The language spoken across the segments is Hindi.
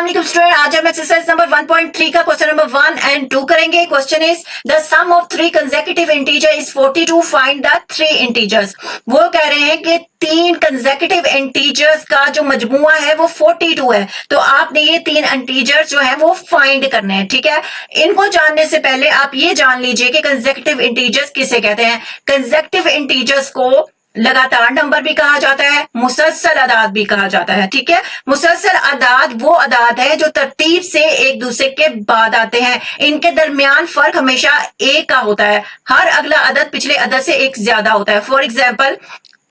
अस्सलाम स्टूडेंट, आज हम एक्सरसाइज नंबर 1.3 का क्वेश्चन नंबर 1 एंड 2 करेंगे। Question is the sum of 3 consecutive integer is 42, find the 3 integers. वो कह रहे हैं कि 3 कंसेक्यूटिव इंटीजर्स का जो मजमुआ है वो 42 है, तो आपने ये 3 इंटीजर्स जो है वो फाइंड करने हैं। ठीक है, इनको जानने से पहले आप ये जान लीजिए कि कंसेक्यूटिव इंटीजर्स किसे कहते हैं। कंसेक्यूटिव इंटीजर्स को लगातार नंबर भी कहा जाता है, मुसलसल अदाद भी कहा जाता है। ठीक है, मुसलसल अदाद वो अदाद है जो तरतीब से एक दूसरे के बाद आते हैं, इनके दरमियान फर्क हमेशा एक का होता है, हर अगला अदद पिछले अदद से एक ज्यादा होता है। फॉर एग्जाम्पल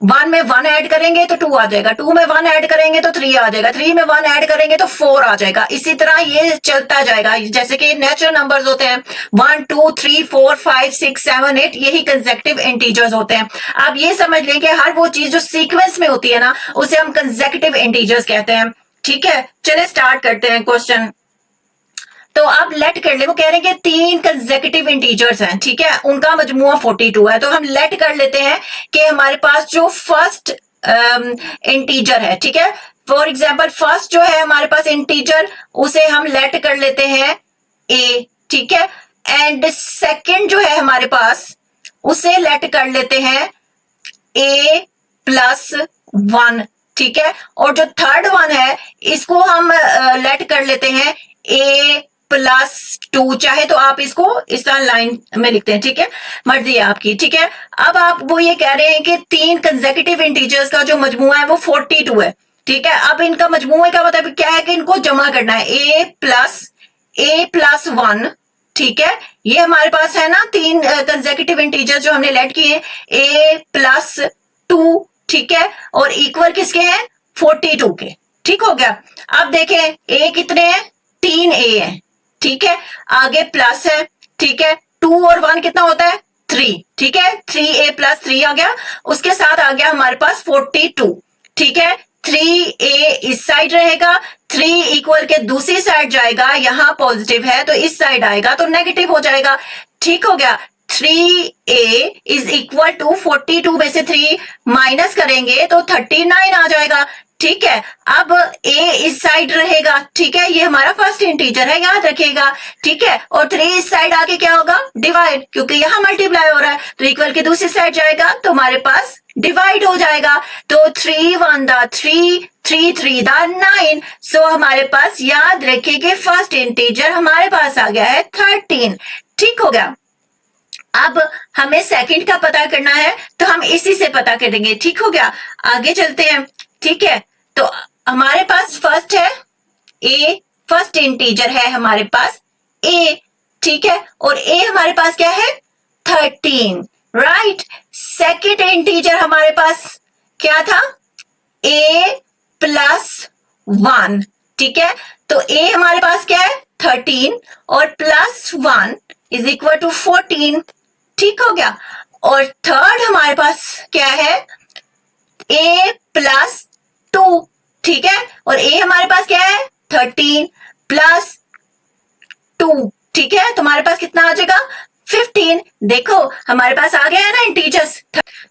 1 में 1 ऐड करेंगे तो 2 आ जाएगा, 2 में 1 ऐड करेंगे तो 3 आ जाएगा, 3 में 1 ऐड करेंगे तो 4 आ जाएगा। इसी तरह ये चलता जाएगा, जैसे कि नेचुरल नंबर्स होते हैं 1 2 3 4 5 6 7 8, यही कंसेक्यूटिव इंटीजर्स होते हैं। आप ये समझ लें कि हर वो चीज जो सीक्वेंस में होती है ना, उसे हम कंसेक्यूटिव इंटीजर्स कहते हैं। ठीक है, चले स्टार्ट करते हैं क्वेश्चन। तो आप लेट कर ले, वो कह रहे हैं कि 3 कंसेक्यूटिव इंटीजर्स हैं। ठीक है, उनका मजमुआ 42 है, तो हम लेट कर लेते हैं कि हमारे पास जो फर्स्ट इंटीजर है, ठीक है, फॉर एग्जांपल फर्स्ट जो है हमारे पास इंटीजर, उसे हम लेट कर लेते हैं a। ठीक है, एंड सेकंड जो है हमारे पास, उसे लेट कर लेते हैं a प्लस 1। ठीक है, और जो थर्ड वन है इसको हम लेट कर लेते हैं a प्लस 2, चाहे तो आप इसको इस तरह लाइन में लिखते हैं। ठीक है, मर्जी है आपकी। ठीक है, अब आप वो ये कह रहे हैं कि 3 कंसेक्यूटिव इंटीजर्स का जो मजमुआ है वो 42 है। ठीक है, अब इनका मजमुए का मतलब क्या है कि इनको जमा करना है, a प्लस 1। ठीक है, ये हमारे पास है ना 3 कंसेक्यूटिव इंटीजर्स जो हमने लेट किए, a प्लस 2। ठीक है, और इक्वल किसके हैं, 42 के। ठीक हो गया। अब देखें a कितने हैं, 3a है। ठीक है, आगे प्लस है। ठीक है, 2 और 1 कितना होता है, 3। ठीक है, 3a प्लस 3 आ गया, उसके साथ आ गया हमारे पास 42। ठीक है, 3a इस साइड रहेगा, 3 इक्वल के दूसरी साइड जाएगा, यहां पॉजिटिव है तो इस साइड आएगा तो नेगेटिव हो जाएगा। ठीक हो गया, 3a इज इक्वल टू 42 में से 3 माइनस करेंगे तो 39 आ जाएगा। ठीक है, अब a इस साइड रहेगा। ठीक है, ये हमारा फर्स्ट इंटीजर है, याद रखिएगा। ठीक है, और 3 इस साइड आके क्या होगा, डिवाइड, क्योंकि यहाँ मल्टीप्लाई हो रहा है तो इक्वल की दूसरी साइड जाएगा तो हमारे पास डिवाइड हो जाएगा। तो 3 1 दा 3, 3 3 दा 9। सो हमारे पास याद रखिए कि फर्स्ट इंटीजर हमारे पास आ गया है 13। ठीक हो गया। अब हमें सेकंड का पता करना है तो हम इसी से पता करेंगे। ठीक हो गया, आगे चलते हैं। ठीक है, तो हमारे पास फर्स्ट है a, फर्स्ट इंटीजर है हमारे पास a। ठीक है, और a हमारे पास क्या है, 13। राइट, सेकंड इंटीजर हमारे पास क्या था, a प्लस 1। ठीक है, तो a हमारे पास क्या है, 13 और प्लस 1 इज इक्वल टू 14। ठीक हो गया, और थर्ड हमारे पास क्या है, a प्लस 2। ठीक है, और a हमारे पास क्या है, 13 प्लस 2। ठीक है, तुम्हारे पास कितना आ जाएगा, 15। देखो हमारे पास आ गया है ना इंटीजर्स,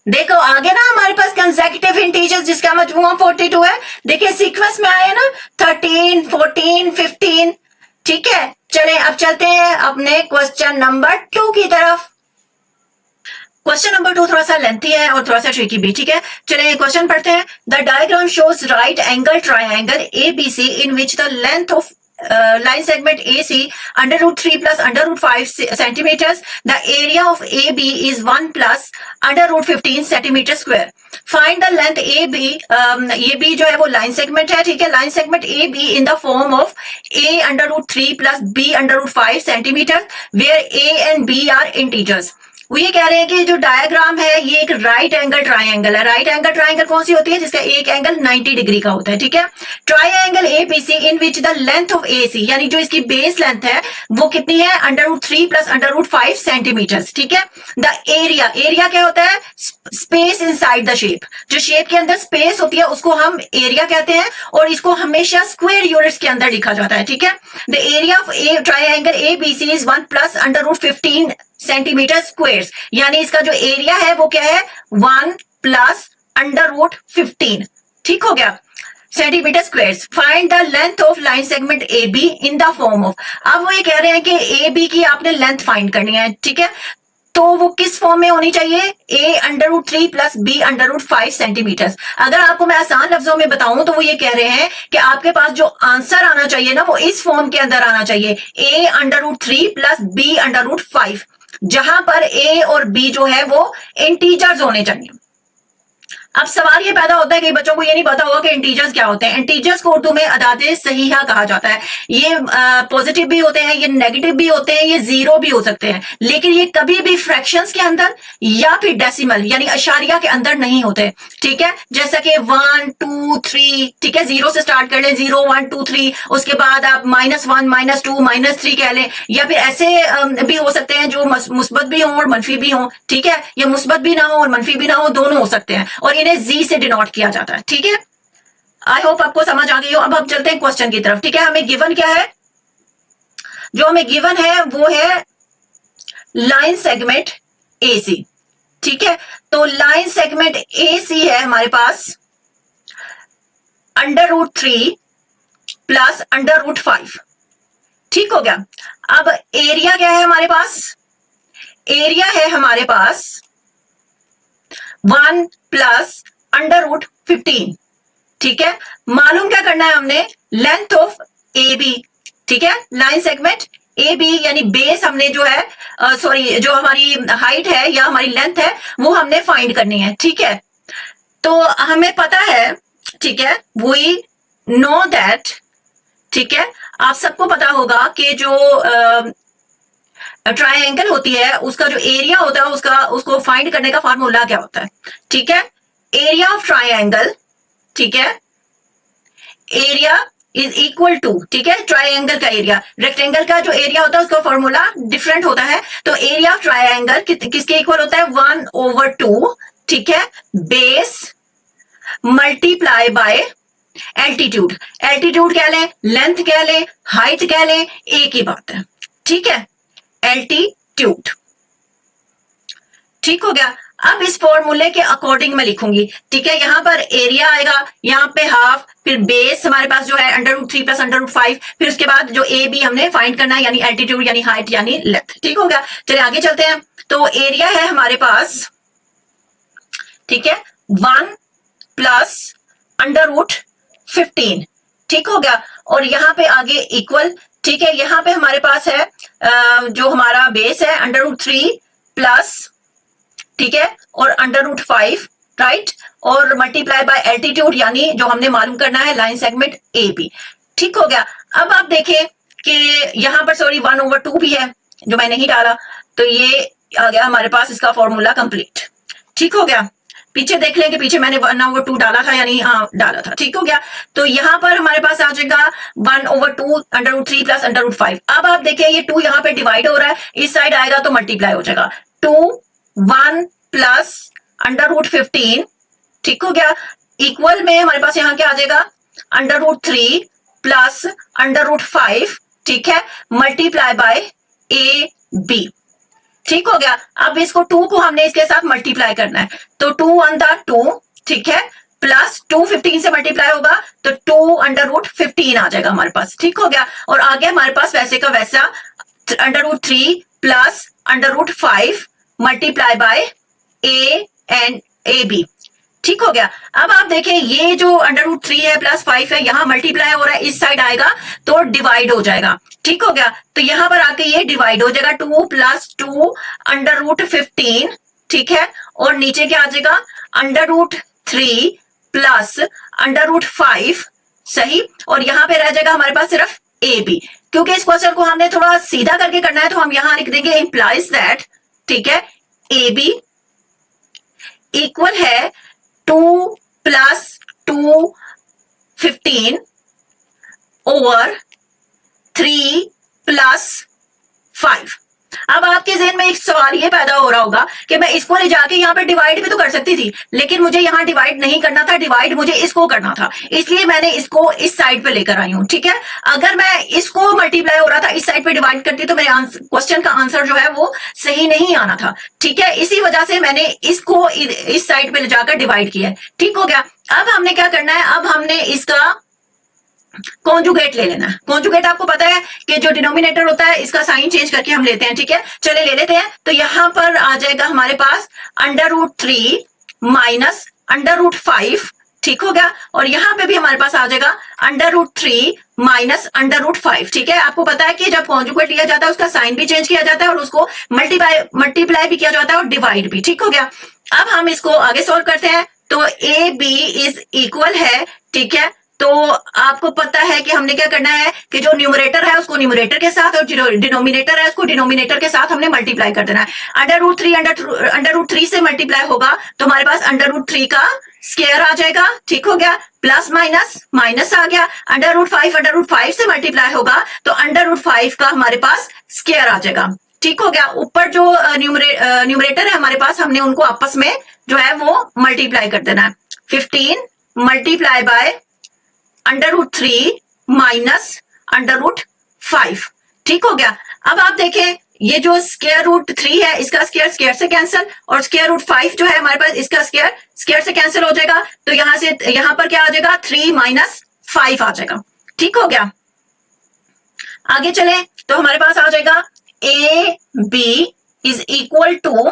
देखो आगे ना हमारे पास कंसेक्यूटिव इंटीजर्स जिसका मजमूआ 42 है। देखिए सीक्वेंस में आए ना 13 14 15। ठीक है, चलें अब चलते हैं अपने क्वेश्चन नंबर 2 की तरफ। क्वेश्चन नंबर 2 थोड़ा सा लेंथी है और थोड़ा सा ट्रिकी भी। ठीक है, चलिए क्वेश्चन पढ़ते हैं। The diagram shows right angle triangle ABC in which the length of line segment AC under root 3 plus under root 5 centimeters. The area of AB is 1 plus under root 15 centimeter square. Find the length AB. ये B जो है वो लाइन सेगमेंट है। ठीक है, line segment AB in the form of A under root 3 plus B under root 5 centimeters where A and B are integers. वो ये कह रहे हैं कि जो डायग्राम है ये एक राइट एंगल ट्राइंगल है। राइट एंगल ट्राइंगल कौन सी होती है, जिसका एक एंगल 90 डिग्री का होता है। ठीक है, triangle ABC in which the length of AC, यानी जो इसकी बेस लेंथ है वो कितनी है, under root 3 plus under root 5 centimetre. ठीक है, द एरिया, एरिया क्या होता है, स्पेस इनसाइड द शेप, जो शेप के अंदर स्पेस होती है उसको हम एरिया कहते हैं और इसको हमेशा स्क्वायर यूनिट्स के अंदर लिखा जाता है। ठीक है, the area of triangle ABC is 1 plus under root 15 centimetre squares, यानी इसका जो एरिया है वो क्या है, 1 प्लस अंडर रूट 15। ठीक हो गया। Centimetre square. Find the length of line segment A be in the form of. अब वो ये कह रहे हैं कि ए बी की आपने लेंथ फाइंड करनी है, ठीक है, तो वो किस फॉर्म में होनी चाहिए, a√3 प्लस b√5 सेंटीमीटर। अगर आपको मैं आसान लफ्जों में बताऊं तो वो ये कह रहे हैं कि आपके पास जो आंसर आना चाहिए ना वो इस फॉर्म के अंदर आना चाहिए, a√3 प्लस b√5, जहां पर a और b जो है वो इंटीजर्स होने चाहिए। अब सवाल ये पैदा होता है कि बच्चों को ये नहीं पता होगा कि इंटीजर्स क्या होते हैं। इंटीजर्स को उर्दू में अदादे सहीहा कहा जाता है। ये पॉजिटिव भी होते हैं, ये नेगेटिव भी होते हैं, ये जीरो भी हो सकते हैं, लेकिन ये कभी भी फ्रैक्शंस के अंदर या फिर डेसिमल यानी अशारिया के अंदर नहीं होते, ठीक है। जैसा कि 1 2 3, ठीक है, जीरो से स्टार्ट कर लें, 0 1 2 3, उसके बाद आप -1 -2 -3 कह लें, या फिर ऐसे भी हो सकते हैं जो मुस्बत भी हो और मनफी भी हो, ठीक है, या मुस्बत भी ना हो और मनफी भी ना हो, दोनों हो सकते हैं, और इन्हें जी से डिनोट किया जाता है, ठीक है। आई होप आपको समझ आ गई हो। अब हम चलते हैं क्वेश्चन की तरफ, ठीक है। हमें गिवन क्या है, जो हमें गिवन है वो है लाइन सेगमेंट ए सी, ठीक है। तो लाइन सेगमेंट ए सी है हमारे पास √3 प्लस √5, ठीक हो गया। अब एरिया क्या है हमारे पास, एरिया है हमारे पास 1 प्लस √15, ठीक है। मालूम क्या करना है हमने, लेंथ ऑफ ए बी, ठीक है, लाइन सेगमेंट ए बी यानी बेस हमने जो है सॉरी जो हमारी हाइट है या हमारी लेंथ है वो हमने फाइंड करनी है, ठीक है। तो हमें पता है, ठीक है, वी नो दैट, ठीक है, आप सबको पता होगा कि जो ट्रायंगल होती है उसका जो एरिया होता है उसको फाइंड करने का फार्मूला क्या होता है, ठीक है। एरिया ऑफ ट्रायंगल, ठीक है, एरिया इज इक्वल टू, ठीक है, ट्रायंगल का एरिया, रेक्टेंगल का जो एरिया होता है उसका फॉर्मूला डिफरेंट होता है। तो एरिया ऑफ ट्रायंगल किसके इक्वल होता है, 1/2, ठीक है, base multiply by altitude. Altitude कह लें, लेंथ कह लें, हाइट कह लें, एक ही बात है, ठीक है, एल्टीट्यूड, ठीक हो गया। अब इस फॉर्मूले के अकॉर्डिंग मैं लिखूंगी, ठीक है, यहां पर एरिया आएगा, यहां पे हाफ, फिर बेस हमारे पास जो है √3 प्लस √5, फिर उसके बाद जो ए बी हमने फाइंड करना है यानी एल्टीट्यूड यानी हाइट यानी लेंथ, ठीक हो गया। चलिए आगे चलते हैं। तो एरिया है हमारे पास, ठीक है, 1 प्लस √15, ठीक हो गया, और यहां पे आगे इक्वल, ठीक है, यहां पे हमारे पास है जो हमारा बेस है √3 प्लस, ठीक है, और √5, राइट, और मल्टीप्लाई बाय एल्टीट्यूड यानी जो हमने मालूम करना है लाइन सेगमेंट ए बी, ठीक हो गया। अब आप देखें कि यहां पर सॉरी 1/2 भी है जो मैंने नहीं डाला, तो ये आ गया हमारे पास इसका फॉर्मूला कंप्लीट, ठीक हो गया। पीछे देख लें कि पीछे मैंने 1/2 डाला था यानी हाँ डाला था, ठीक हो गया। तो यहां पर हमारे पास आ जाएगा 1/2 √3 प्लस √5। अब आप देखें ये 2 यहाँ पे डिवाइड हो रहा है, इस साइड आएगा तो मल्टीप्लाई हो जाएगा, 1 प्लस √15, ठीक हो गया, इक्वल में हमारे पास यहां क्या आ जाएगा √3 प्लस √5, ठीक है, मल्टीप्लाई बाय ए बी, ठीक हो गया। अब इसको 2 को हमने इसके साथ मल्टीप्लाई करना है, तो 2 1 2, ठीक है, प्लस 2 15 से मल्टीप्लाई होगा तो 2/15 आ जाएगा हमारे पास, ठीक हो गया। और आगे हमारे पास वैसे का वैसा √3 plus √5 multiply by A and A B, ठीक हो गया। अब आप देखें ये जो √3 है प्लस 5 है यहां मल्टीप्लाई हो रहा है, इस साइड आएगा तो डिवाइड हो जाएगा, ठीक हो गया। तो यहां पर आके ये डिवाइड हो जाएगा, 2 प्लस 2 √15, ठीक है, और नीचे क्या आ जाएगा √3 प्लस √5, सही, और यहां पे रह जाएगा हमारे पास सिर्फ ए बी। क्योंकि इस क्वेश्चन को हमने थोड़ा सीधा करके करना है तो हम यहां लिख देंगे इंप्लाइज दैट, ठीक है, ए बी इक्वल है 2 प्लस 2 15 ओवर 3 प्लस 5। अब आपके जहन में एक सवाल ये पैदा हो रहा होगा कि मैं इसको ले जाके यहाँ पे डिवाइड भी तो कर सकती थी, लेकिन मुझे यहाँ डिवाइड नहीं करना था, डिवाइड मुझे इसको करना था, इसलिए मैंने इसको इस साइड पे लेकर आई हूँ। ठीक है, अगर मैं इसको मल्टीप्लाई हो रहा था इस साइड पे डिवाइड करती तो मेरे क्वेश्चन का आंसर जो है वो सही नहीं आना था। ठीक है, इसी वजह से मैंने इसको इस साइड पे ले जाकर डिवाइड किया है। ठीक हो गया। अब हमने क्या करना है, अब हमने इसका कॉन्जुगेट ले लेना है। कॉन्जुगेट आपको पता है कि जो डिनोमिनेटर होता है इसका साइन चेंज करके हम लेते हैं। ठीक है, चले ले लेते हैं। तो यहां पर आ जाएगा हमारे पास √3 माइनस √5। ठीक हो गया, और यहां पे भी हमारे पास आ जाएगा √3 माइनस √5। ठीक है, आपको पता है कि जब कॉन्जुगेट लिया जाता है उसका साइन भी चेंज किया जाता है और उसको मल्टीप्लाई भी किया जाता है और डिवाइड भी। ठीक हो गया, अब हम इसको आगे सोल्व करते हैं। तो ए बी इज इक्वल है। ठीक है, तो आपको पता है कि हमने क्या करना है कि जो न्यूमरेटर है उसको न्यूमरेटर के साथ और जो डिनोमिनेटर है उसको डिनोमिनेटर के साथ हमने मल्टीप्लाई कर देना है। √3 से मल्टीप्लाई होगा तो हमारे पास √3 का स्क्वायर आ जाएगा। ठीक हो गया, प्लस माइनस माइनस आ गया। √5 से मल्टीप्लाई होगा तो √5 का हमारे पास स्क्वायर आ जाएगा। ठीक हो गया, ऊपर जो न्यूमरेटर है हमारे पास हमने उनको आपस में जो है वो मल्टीप्लाई कर देना है। 15 मल्टीप्लाई बाय √3 माइनस √5। ठीक हो गया, अब आप देखें ये जो √3 है इसका स्क्वायर स्क्वायर से कैंसिल, और √5 जो है हमारे पास इसका स्क्वायर स्क्वायर से कैंसिल हो जाएगा। तो यहां से यहां पर क्या आ जाएगा, 3 माइनस 5 आ जाएगा। ठीक हो गया, आगे चले तो हमारे पास आ जाएगा A B is equal to,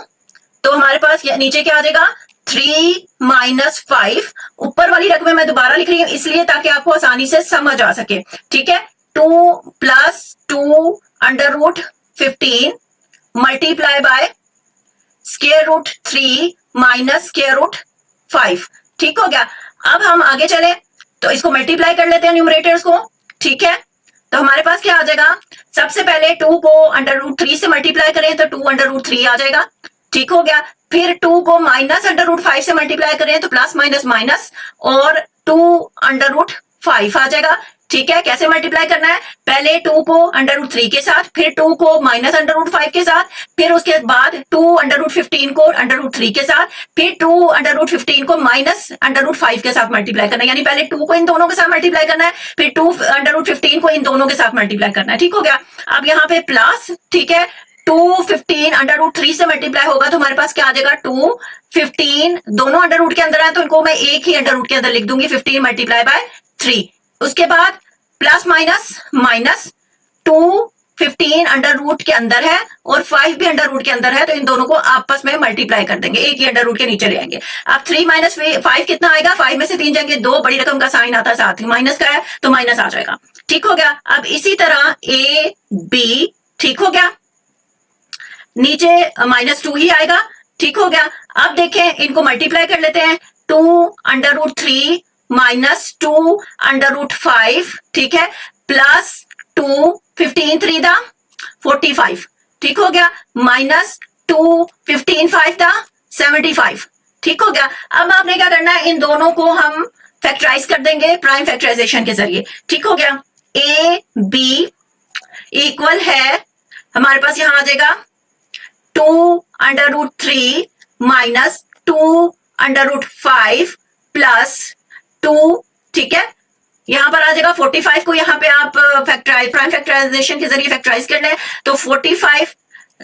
तो हमारे पास नीचे क्या आ जाएगा 3 माइनस 5। ऊपर वाली रकमें मैं दोबारा लिख रही हूं इसलिए ताकि आपको आसानी से समझ आ सके। ठीक है, 2 प्लस 2 √15 मल्टीप्लाई बाय √3 माइनस √5। ठीक हो गया, अब हम आगे चले तो इसको मल्टीप्लाई कर लेते हैं न्यूमरेटर्स को। ठीक है, तो हमारे पास क्या आ जाएगा, सबसे पहले 2 को √3 से मल्टीप्लाई करें तो 2 √3 आ जाएगा। ठीक हो गया, फिर 2 को माइनस √5 से मल्टीप्लाई करें तो प्लस माइनस माइनस और 2 √5 आ जाएगा। ठीक है, कैसे मल्टीप्लाई करना है, पहले 2 को √3 के साथ, फिर 2 को माइनस √5 के साथ, फिर उसके बाद 2 √15 को √3 के साथ, फिर 2 √15 को माइनस √5 के साथ मल्टीप्लाई करना है। यानी पहले 2 को इन दोनों के साथ मल्टीप्लाई करना है, फिर 2 √15 को इन दोनों के साथ मल्टीप्लाई करना है। ठीक हो गया, अब यहाँ पे प्लस, ठीक है 215 √3 से मल्टीप्लाई होगा तो हमारे पास क्या आ जाएगा 215, दोनों अंडर रूट के अंदर है तो इनको मैं एक ही अंडर रूट के अंदर लिख दूंगी 15 मल्टीप्लाई बाय 3। उसके बाद plus minus minus 215 under root के अंदर है और 5 भी अंडर रूट के अंदर है तो इन दोनों को आपस में मल्टीप्लाई कर देंगे, एक ही अंडर रूट के नीचे ले आएंगे। अब 3 माइनस 5 कितना आएगा, 5 में से 3 जाएंगे, 2 बड़ी रकम का साइन आता है साथ ही, माइनस का है तो माइनस आ जाएगा। ठीक हो गया, अब इसी तरह ए बी, ठीक हो गया, नीचे -2 ही आएगा। ठीक हो गया, अब देखें इनको मल्टीप्लाई कर लेते हैं, 2 under root 3 minus 2 under root 5, ठीक है, प्लस 2 15 3 दा 45, ठीक हो गया, माइनस 2 15 5 दा 75, ठीक हो गया। अब आपने क्या करना है, इन दोनों को हम फैक्टराइज कर देंगे प्राइम फैक्टराइजेशन के जरिए। ठीक हो गया, ए बी इक्वल है हमारे पास यहां आ जाएगा 2 under root 3 minus 2 under root 5 plus 2, ठीक है, यहां पर आ जाएगा 45 को यहां पे आप प्राइम फैक्टराइजेशन के जरिए फैक्टराइज कर लें तो 45,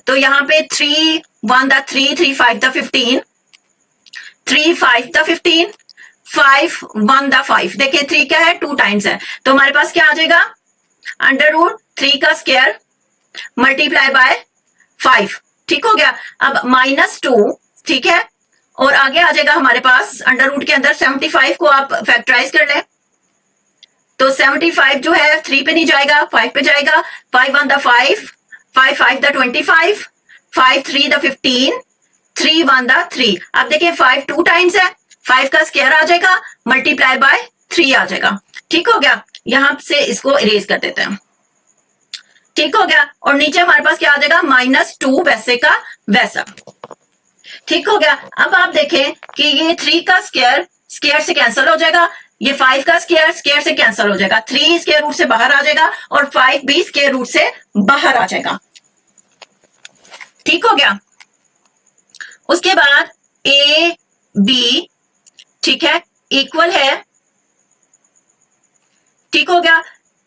तो यहां पे 3 1 दा 3 3 5 दा 15, 3 5 दा 15, 5 1 दा 5, देखिए 3 क्या है 2 टाइम्स है तो हमारे पास क्या आ जाएगा अंडर रूट 3 का स्क्वायर मल्टीप्लाई बाय 5। ठीक हो गया, अब -2, ठीक है, और आगे आ जाएगा हमारे पास अंडर रूट के अंदर 75 को आप फैक्टराइज कर लें तो 75 जो है 3 पे नहीं जाएगा 5 पे जाएगा, 5 1 दा 5, 5 5 दा 25, 5 3 दा 15, 3 1 दा 3। अब देखिए 5 2 टाइम्स है, 5 का स्क्वायर आ जाएगा मल्टीप्लाई बाय 3 आ जाएगा। ठीक हो गया, यहां से इसको इरेज कर देते हैं। ठीक हो गया, और नीचे हमारे पास क्या आ जाएगा -2 वैसे का वैसा। ठीक हो गया, अब आप देखें कि ये 3 का स्क्वायर स्क्वायर से कैंसिल हो जाएगा, ये 5 का स्क्वायर स्क्वायर से कैंसिल हो जाएगा, 3 स्क्वायर रूट से बाहर आ जाएगा और 5 भी स्क्वायर रूट से बाहर आ जाएगा। ठीक हो गया। उसके बाद ए बी, ठीक है, इक्वल है, ठीक हो गया,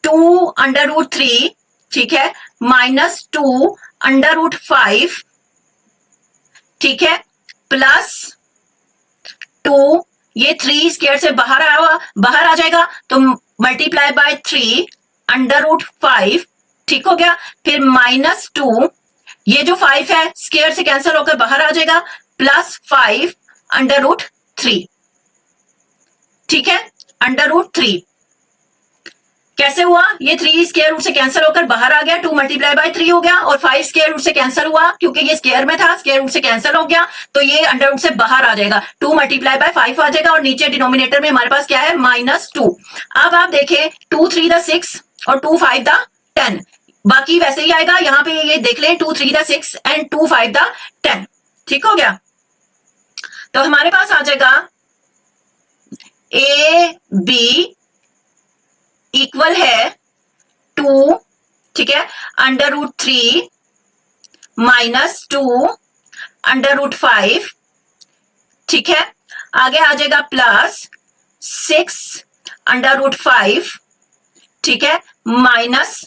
2√3, ठीक है, -2√5, ठीक है, प्लस 2, ये 3 स्क्वायर से बाहर आ जाएगा तो मल्टीप्लाई बाय 3√5, ठीक हो गया, फिर -2, ये जो 5 है स्क्वायर से कैंसिल होकर बाहर आ जाएगा, प्लस 5√3, ठीक है, √3 कैसे हुआ, ये 3 स्क्वायर रूट से कैंसिल होकर बाहर आ गया, 2 मल्टीप्लाई बाय 3 हो गया, और 5 स्क्वायर रूट से कैंसिल हुआ क्योंकि ये स्क्वायर में था, स्क्वायर रूट से कैंसिल हो गया तो ये अंडर रूट से बाहर आ जाएगा, 2 मल्टीप्लाई बाय 5 आ जाएगा, और नीचे डिनोमिनेटर में हमारे पास क्या है, -2। अब आप देखें 2 3 द 6 और 2 5 द 10, बाकी वैसे ही आएगा, यहाँ पे ये देख लें 2 3 द 6 एंड 2 5 द 10, ठीक हो गया। तो हमारे पास आ जाएगा ए बी इक्वल है 2, ठीक है, √3 -2 √5, ठीक है, आगे आ जाएगा प्लस 6 √5, ठीक है, -10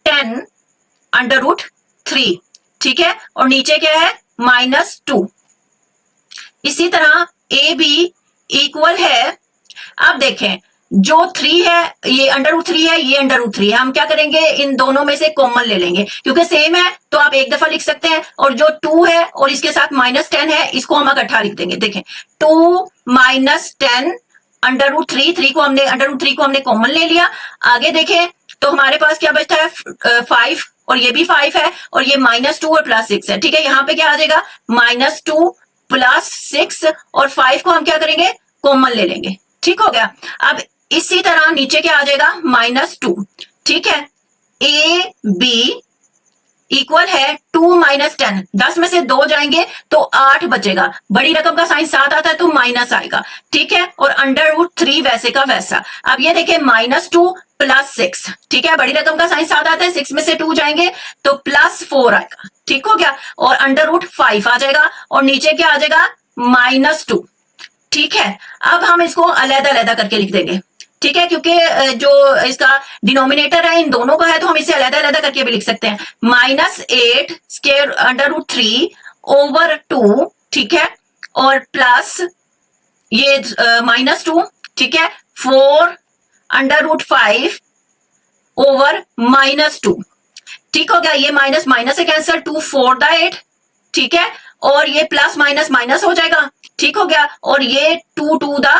√3, ठीक है, और नीचे क्या है, -2। इसी तरह ए बी इक्वल है, अब देखें जो 3 है ये √3 है, ये √3 है, हम क्या करेंगे, इन दोनों में से कॉमन ले लेंगे क्योंकि सेम है तो आप एक दफा लिख सकते हैं, और जो 2 है और इसके साथ -10 है इसको हम इकट्ठा लिख देंगे। देखें 2 -10 √3, 3 को हमने कॉमन ले लिया। आगे देखें तो हमारे पास क्या बचता है, 5, और ये भी 5 है, और ये -2 और +6 है, ठीक है, यहाँ पे क्या आ जाएगा, -2 +6, और 5 को हम क्या करेंगे, कॉमन ले लेंगे, ठीक हो गया। अब इसी तरह नीचे क्या आ जाएगा, -2, ठीक है, ए बी इक्वल है 2 -10, 10 में से 2 जाएंगे तो 8 बचेगा, बड़ी रकम का साइन 7 आता है तो माइनस आएगा, ठीक है, और √3 वैसे का वैसा। अब ये देखिए -2 +6, ठीक है, बड़ी रकम का साइन 7 आता है, 6 में से 2 जाएंगे तो +4 आएगा, ठीक हो गया, और √5 आ जाएगा, और नीचे क्या आ जाएगा, -2, ठीक है। अब हम इसको अलग-अलग करके लिख देंगे, ठीक है, क्योंकि जो इसका डिनोमिनेटर है इन दोनों का है तो हम इसे अलग-अलग करके भी लिख सकते हैं, -8 स्क्वायर √3 ओवर 2, ठीक है, और प्लस ये -2, ठीक है, 4 √5 ओवर -2, ठीक हो गया, ये माइनस माइनस से कैंसिल, 2 4 द 8, ठीक है, और ये प्लस माइनस माइनस हो जाएगा, ठीक हो गया, और ये 2 2 द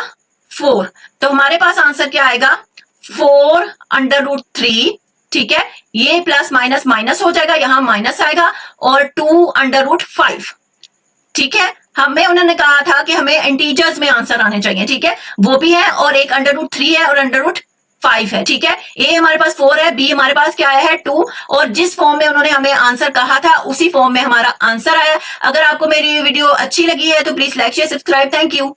4, तो हमारे पास आंसर क्या आएगा, 4 √3, ठीक है, ये प्लस माइनस माइनस हो जाएगा, यहां माइनस आएगा, और 2 √5, ठीक है। हमें उन्होंने कहा था कि हमें इंटीजर्स में आंसर आने चाहिए, ठीक है, वो भी है, और एक √3 है और √5 है, ठीक है। ए हमारे पास 4 है, बी हमारे पास क्या आया है 2, और जिस फॉर्म में उन्होंने हमें आंसर कहा था उसी फॉर्म में हमारा आंसर आया। अगर आपको मेरी वीडियो अच्छी लगी है तो please like share subscribe, thank you.